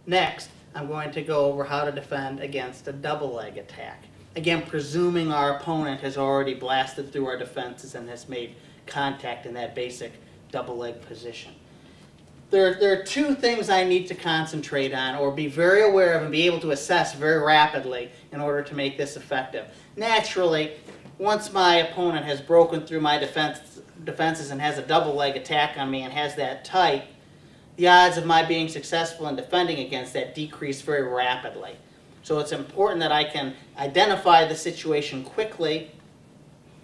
Next, I'm going to go over how to defend against a double leg attack. Again, presuming our opponent has already blasted through our defenses and has made contact in that basic double leg position. There are two things I need to concentrate on or be very aware of and be able to assess very rapidly in order to make this effective. Naturally, once my opponent has broken through my defenses and has a double leg attack on me and has that tight, the odds of my being successful in defending against that decrease very rapidly. So it's important that I can identify the situation quickly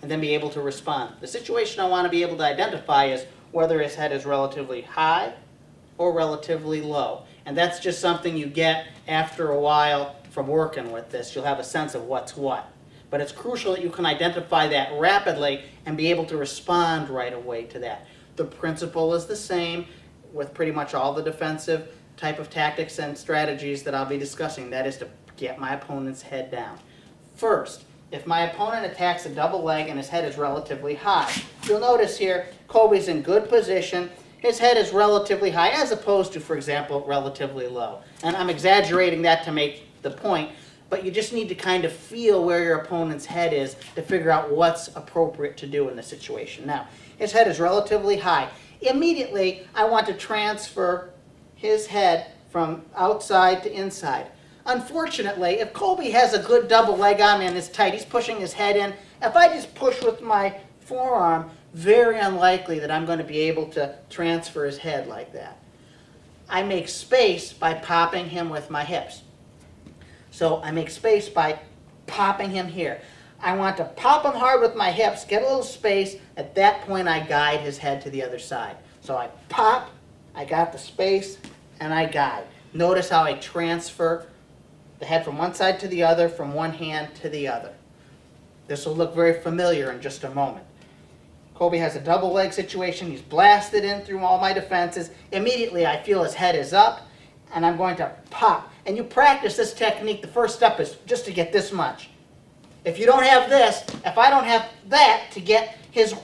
and then be able to respond. The situation I want to be able to identify is whether his head is relatively high or relatively low. And that's just something you get after a while from working with this. You'll have a sense of what's what. But it's crucial that you can identify that rapidly and be able to respond right away to that. The principle is the same with pretty much all the defensive type of tactics and strategies that I'll be discussing. That is to get my opponent's head down. First, if my opponent attacks a double leg and his head is relatively high, you'll notice here Colby's in good position. His head is relatively high as opposed to, for example, relatively low. And I'm exaggerating that to make the point, but you just need to kind of feel where your opponent's head is to figure out what's appropriate to do in the situation. Now, his head is relatively high. Immediately, I want to transfer his head from outside to inside. Unfortunately, if Colby has a good double leg on me and it's tight, he's pushing his head in. If I just push with my forearm, very unlikely that I'm going to be able to transfer his head like that. I make space by popping him with my hips. So I make space by popping him here. I want to pop him hard with my hips, get a little space. At that point, I guide his head to the other side. So I pop, I got the space, and I guide. Notice how I transfer the head from one side to the other, from one hand to the other. This will look very familiar in just a moment. Colby has a double leg situation. He's blasted in through all my defenses. Immediately, I feel his head is up, and I'm going to pop. And you practice this technique. The first step is just to get this much. If you don't have this, if I don't have that to get his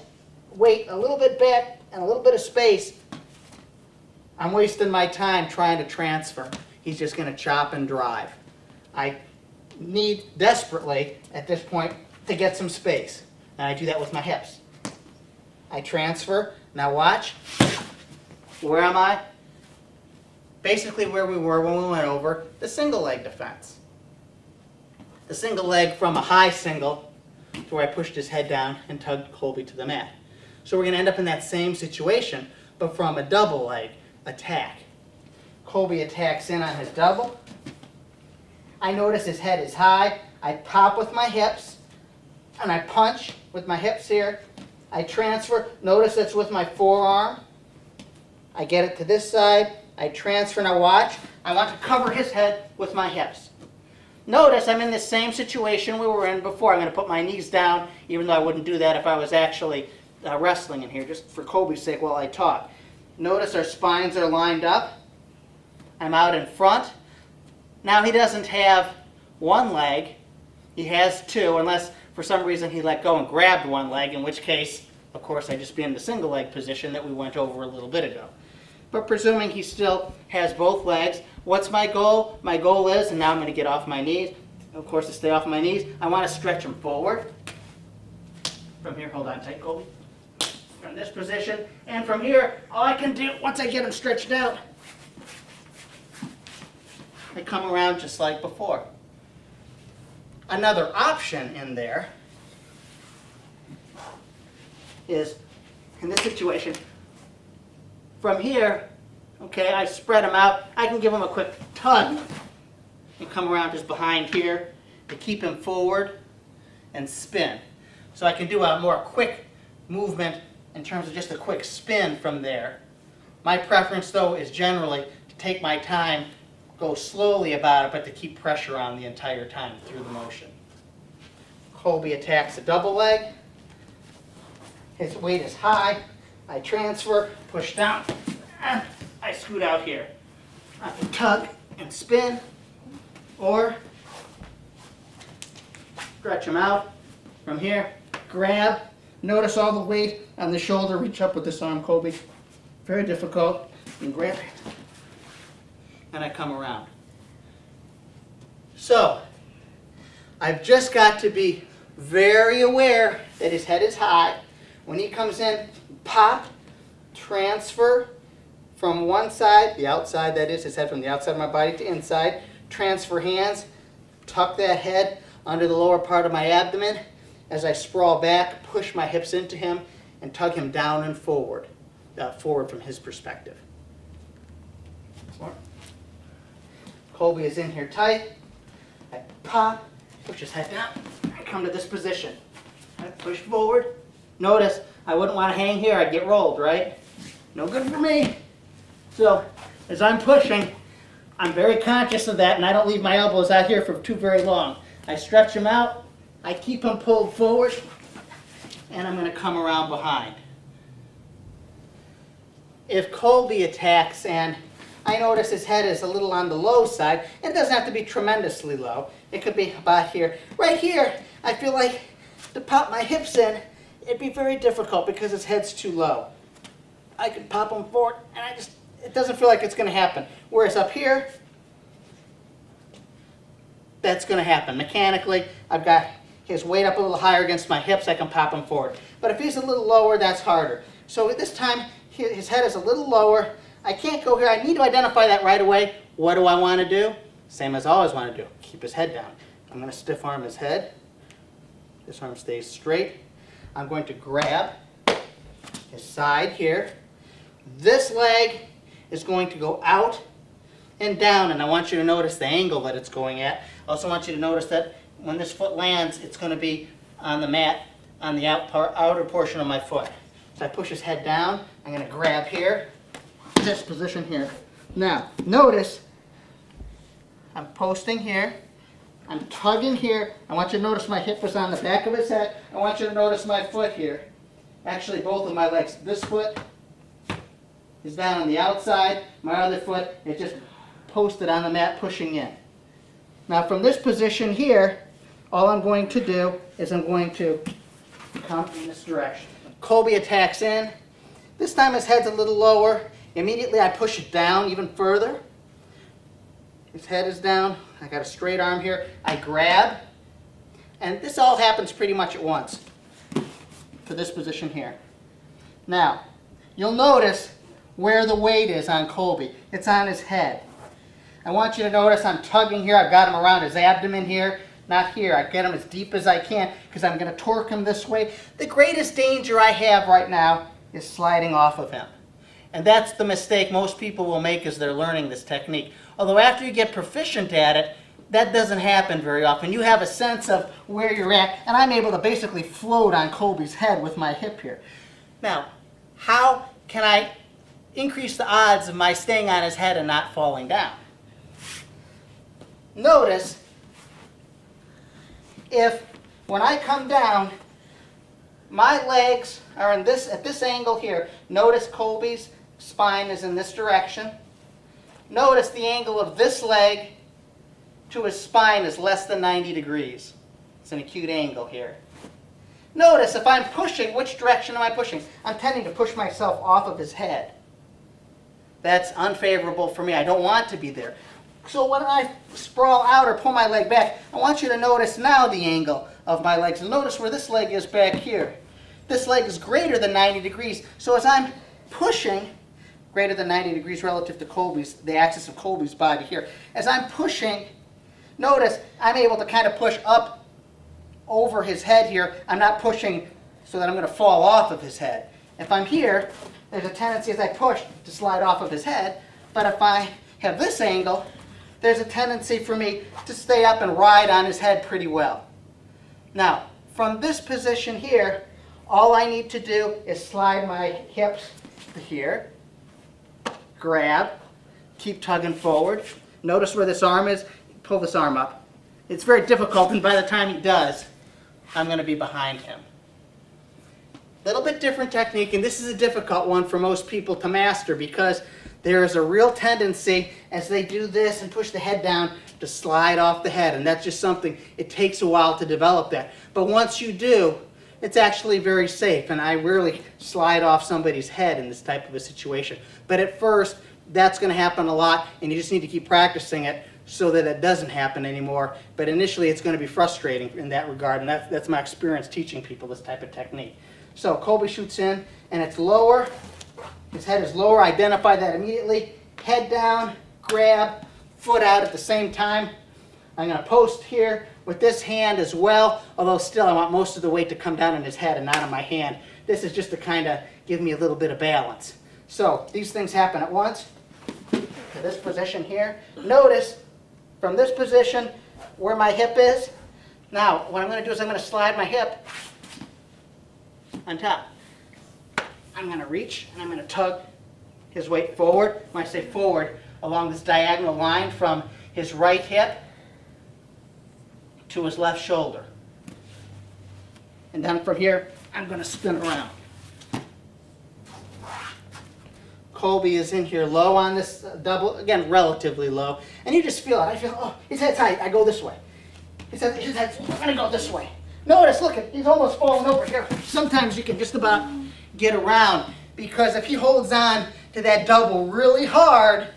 weight a little bit back and a little bit of space, I'm wasting my time trying to transfer. He's just going to chop and drive. I need desperately, at this point, to get some space. And I do that with my hips. I transfer. Now watch. Where am I? Basically where we were when we went over the single leg defense. The single leg from a high single to where I pushed his head down and tugged Colby to the mat. So we're going to end up in that same situation, but from a double leg attack. Colby attacks in on his double. I notice his head is high. I pop with my hips, and I punch with my hips here. I transfer. Notice it's with my forearm. I get it to this side. I transfer. Now watch. I want to cover his head with my hips. Notice I'm in the same situation we were in before. I'm going to put my knees down, even though I wouldn't do that if I was actually wrestling in here, just for Colby's sake while I talk. Notice our spines are lined up. I'm out in front. Now he doesn't have one leg. He has two, unless for some reason he let go and grabbed one leg, in which case, of course, I'd just be in the single leg position that we went over a little bit ago. But presuming he still has both legs, what's my goal? My goal is, and now I'm going to get off my knees, of course to stay off my knees, I want to stretch him forward. From here, hold on tight, Colby. From this position, and from here, all I can do, once I get him stretched out, I come around just like before. Another option in there is, in this situation, from here, okay, I spread him out. I can give him a quick tug and come around just behind here to keep him forward and spin. So I can do a more quick movement in terms of just a quick spin from there. My preference, though, is generally to take my time, go slowly about it, but to keep pressure on the entire time through the motion. Colby attacks a double leg. His weight is high. I transfer, push down, and I scoot out here. I can tug and spin, or stretch him out from here, grab. Notice all the weight on the shoulder. Reach up with this arm, Colby. Very difficult. And grab it. and I come around. So I've just got to be very aware that his head is high. When he comes in, pop, transfer from one side, the outside that is, his head from the outside of my body to inside, transfer hands, tuck that head under the lower part of my abdomen. As I sprawl back, push my hips into him and tug him down and forward, forward from his perspective. Colby is in here tight. I pop, push his head down. I come to this position. I push forward. Notice, I wouldn't want to hang here. I'd get rolled, right? No good for me. So, as I'm pushing, I'm very conscious of that, and I don't leave my elbows out here for too very long. I stretch them out. I keep them pulled forward, and I'm going to come around behind. If Colby attacks and I notice his head is a little on the low side, it doesn't have to be tremendously low. It could be about here. Right here, I feel like to pop my hips in, it'd be very difficult because his head's too low. I can pop him forward, and it doesn't feel like it's going to happen. Whereas up here, that's going to happen. Mechanically, I've got his weight up a little higher against my hips, I can pop him forward. But if he's a little lower, that's harder. So at this time, his head is a little lower. I can't go here. I need to identify that right away. What do I want to do? Same as I always want to do. Keep his head down. I'm going to stiff arm his head. This arm stays straight. I'm going to grab his side here. This leg is going to go out and down, and I want you to notice the angle that it's going at. I also want you to notice that when this foot lands, it's going to be on the mat on the outer portion of my foot. So I push his head down. I'm going to grab here, this position here. Now, notice I'm posting here. I'm tugging here. I want you to notice my hip is on the back of his head. I want you to notice my foot here. Actually, both of my legs. This foot is down on the outside. My other foot is just posted on the mat, pushing in. Now, from this position here, all I'm going to do is I'm going to come in this direction. Colby attacks in. This time his head's a little lower. Immediately I push it down even further. His head is down. I got a straight arm here. I grab. And this all happens pretty much at once for this position here. Now, you'll notice where the weight is on Colby. It's on his head. I want you to notice I'm tugging here. I've got him around his abdomen here. Not here. I get him as deep as I can because I'm going to torque him this way. The greatest danger I have right now is sliding off of him. And that's the mistake most people will make as they're learning this technique. Although after you get proficient at it, that doesn't happen very often. You have a sense of where you're at, and I'm able to basically float on Colby's head with my hip here. Now, how can I increase the odds of my staying on his head and not falling down? Notice if when I come down, my legs are at this angle here. Notice Colby's spine is in this direction. Notice the angle of this leg to his spine is less than 90 degrees. It's an acute angle here. Notice if I'm pushing, which direction am I pushing? I'm tending to push myself off of his head. That's unfavorable for me. I don't want to be there. So when I sprawl out or pull my leg back, I want you to notice now the angle of my legs. And notice where this leg is back here. This leg is greater than 90 degrees. So as I'm pushing, greater than 90 degrees relative to the axis of Colby's body here. As I'm pushing, notice I'm able to kind of push up over his head here. I'm not pushing so that I'm going to fall off of his head. If I'm here, there's a tendency as I push to slide off of his head. But if I have this angle, there's a tendency for me to stay up and ride on his head pretty well. Now, from this position here, all I need to do is slide my hips to here, grab, keep tugging forward. Notice where this arm is. Pull this arm up. It's very difficult, and by the time he does, I'm going to be behind him. Little bit different technique, and this is a difficult one for most people to master because there is a real tendency as they do this and push the head down to slide off the head, and that's just something, it takes a while to develop that. But once you do, it's actually very safe, and I rarely slide off somebody's head in this type of a situation. But at first, that's going to happen a lot, and you just need to keep practicing it so that it doesn't happen anymore. But initially, it's going to be frustrating in that regard, and that's my experience teaching people this type of technique. So Colby shoots in, and it's lower. His head is lower. Identify that immediately. Head down, grab, foot out at the same time. I'm going to post here with this hand as well, although still I want most of the weight to come down on his head and not on my hand. This is just to kind of give me a little bit of balance. So these things happen at once. To this position here. Notice from this position where my hip is. Now what I'm going to do is I'm going to slide my hip on top. I'm going to reach and I'm going to tug his weight forward. When I say forward, along this diagonal line from his right hip to his left shoulder. And then from here, I'm going to spin around. Colby is in here low on this double, again, relatively low. And you just feel it. I feel, oh, his head's high. I go this way. His head's, I'm going to go this way. Notice, look, he's almost falling over here. Sometimes you can just about get around, because if he holds on to that double really hard,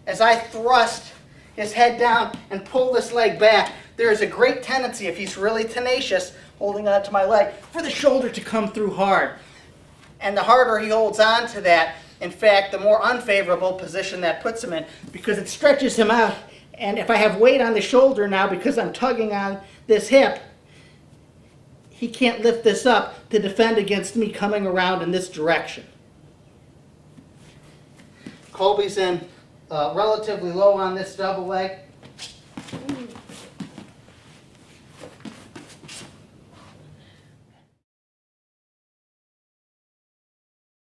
as I thrust his head down and pull this leg back, there is a great tendency, if he's really tenacious, holding on to my leg, for the shoulder to come through hard. And the harder he holds on to that, in fact, the more unfavorable position that puts him in, because it stretches him out. And if I have weight on the shoulder now, because I'm tugging on this hip, he can't lift this up to defend against me coming around in this direction. Colby's in relatively low on this double leg.